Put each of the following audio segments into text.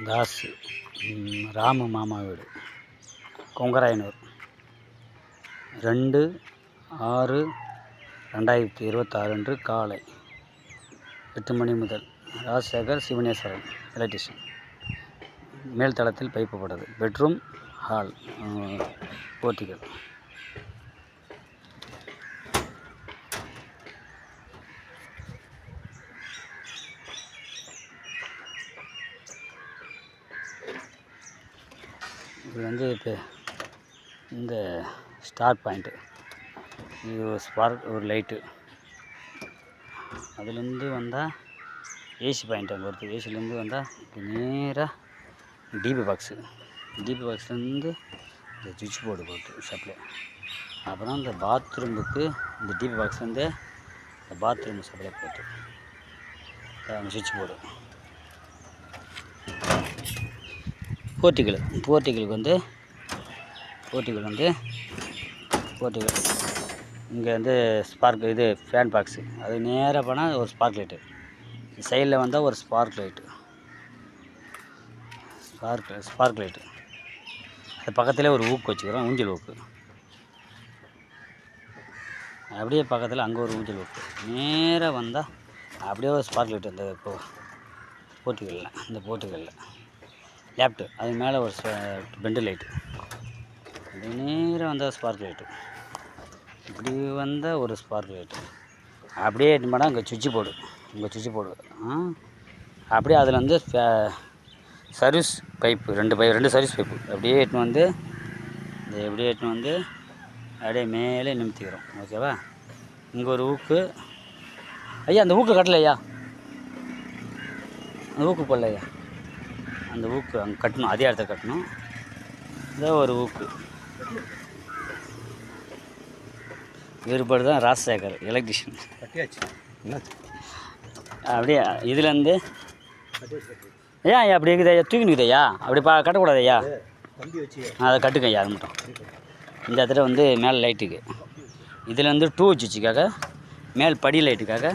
தாஸ் ராமு மாமா வீடு கொங்கராயனூர் 2/6/2026 அன்று காலை 8 மணி முதல் ராஜசேகர் சிவனேஸ்வரன் எலக்ட்ரிஷியன். மேல் தளத்தில் பைப்பு போட்டது. பெட்ரூம், ஹால், போர்ட்டிகள். இது வந்து இப்போ இந்த ஸ்டார் பாயிண்ட்டு, இது ஒரு ஸ்பார்க், ஒரு லைட்டு. அதுலேருந்து வந்தால் ஏசி பாயிண்ட் அங்கே வருது. ஏசிலேருந்து வந்தால் இப்போ நேராக டிபி பாக்ஸ்லேருந்து இந்த சுவிட்ச் போர்டு போட்டு சப்ளை. அப்புறம் இந்த பாத்ரூமுக்கு இந்த டிபி பாக்ஸ்லேருந்து இந்த பாத்ரூம் சப்ளை போட்டு அந்த சுவிட்ச் போர்டு. போர்ட்டிகளுக்கு வந்து இங்கே வந்து ஸ்பார்க், இது ஃபேன் பாக்ஸு. அது நேராக போனால் ஒரு ஸ்பார்க் லைட்டு, சைடில் வந்தால் ஒரு ஸ்பார்க் லைட்டு. அது பக்கத்தில் ஒரு ஊக்கு வச்சுக்கிறோம், ஊஞ்சல் ஊக்கு. அப்படியே பக்கத்தில் அங்கே ஒரு ஊஞ்சல் ஊக்கு. நேராக வந்தால் அப்படியே ஒரு ஸ்பார்க் லைட்டு. இந்த போர்ட்டிகளில் லேப்ட்டு, அது மேலே ஒரு பெண்டு லைட்டு. அப்படி நேராக வந்தால் ஸ்பார்க் லைட்டு. இப்படி வந்தால் ஒரு ஸ்பார்க் லைட்டு. அப்படியே எட்டு பண்ணால் இங்கே சுவிட்ச் போர்டு. அப்படியே அதில் வந்து சர்வீஸ் பைப்பு, ரெண்டு சர்வீஸ் பைப்பு அப்படியே எட்டுன்னு வந்து அப்படியே மேலே நிமித்திக்கிறோம். ஓகேவா? இங்கே ஒரு ஊக்கு. ஐயா அந்த ஊக்கு கட்டல ஐயா, அந்த ஊக்கு போடல ஐயா. அந்த ஊக்கு அங்கே கட்டணும், அதே இடத்த கட்டணும். இதோ ஒரு ஊக்கு. வேறுபாடு தான் ராஜசேகர் எலக்ட்ரிஷியன். அப்படியே இதுலேருந்து ஐயா அப்படி இருக்குது ஐயா, தூக்கி நிற்குது ஐயா. அப்படி கட்டக்கூடாது ஐயா, அதை கட்டுங்க ஐயா. அது மட்டும் இந்த இடத்துல வந்து மேலே லைட்டுக்கு, இதுலேருந்து 2 வச்சுக்காக மேல் படி லைட்டுக்காக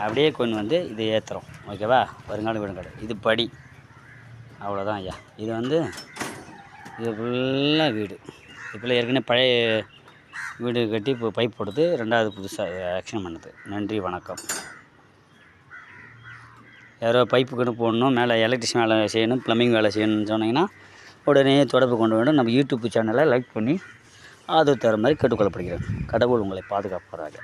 அப்படியே கொண்டு வந்து இதை ஏற்றுறோம். ஓகேவா? வருங்கால வீடு கடை இது படி. அவ்வளோதான் ஐயா. இது வந்து இது ஃபுல்லாக வீடு. இப்போல்லாம் ஏற்கனவே பழைய வீடு கட்டி இப்போ பைப் போடுறது, 2வது புதுசாக ஆக்ஷன் பண்ணுது. நன்றி, வணக்கம். யாரோ பைப்புக்குன்னு போடணும், மேலே எலக்ட்ரிஷியன் வேலை செய்யணும், ப்ளம்பிங் வேலை செய்யணும்னு சொன்னீங்கன்னா உடனே தொடர்பு கொண்டு வேண்டும். நம்ம யூடியூப் சேனலை லைக் பண்ணி ஆதரவு தர மாதிரி கேட்டுக்கொள்ளப்படுகிறேன். கடவுள் உங்களை பாதுகாப்பாராக.